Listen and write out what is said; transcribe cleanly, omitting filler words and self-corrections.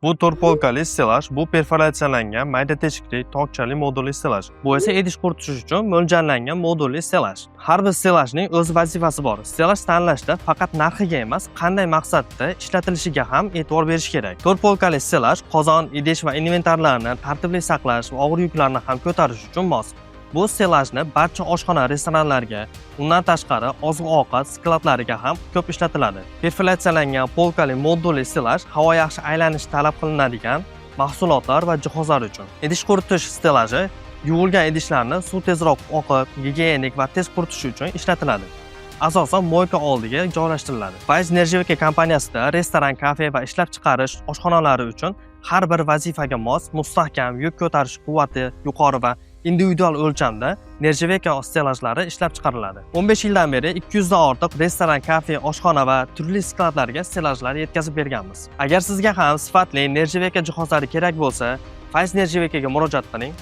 Bu to'rt polkali stelaj, bu perforatsiyalangan mayda teshikli tokchali modulli stelaj. Bu esa idish quritish uchun mo'ljallangan modulli stelaj. Har bir stelajning o'z vazifasi bor. Stelaj tanlashda faqat narxiga emas, qanday maqsadda ishlatilishiga ham e'tibor berish kerak. To'rt polkali stelaj qozon, idish va inventarlarni tartibli saqlash va og'ir yuklarni ham ko'tarish uchun mos. Bu stelajni barcha oshxona, restoranlarga, undan tashqari oziq-ovqat skladlariga ham ko'p ishlatiladi. Perfilyatsiyalangan polkali modulli stelaj havo yaxshi aylanishi talab qilinadigan mahsulotlar va jihozlar uchun. Idish quritish stelaji yuvilgan idishlarni suv tezroq oqib, gigiyenik va tez quritish uchun ishlatiladi. Asosan moyka oldiga joylashtiriladi. Faiz Nerjiveka kompaniyasida restoran, kafe va ishlab chiqarish oshxonalari uchun har bir vazifaga mos, mustahkam, yuk ko'tarish quvvati yuqori va individual o'lchamda Nerjiveka stelajlari ishlab chiqariladi. 15 yildan beri 200 dan ortiq restoran, kafe, oshxona va turli skladlarga stelajlar yetkazib berganmiz. Agar sizga ham sifatli Nerjiveka jihozlari kerak bo'lsa, Faiz Nerjivekaga murojaat qiling.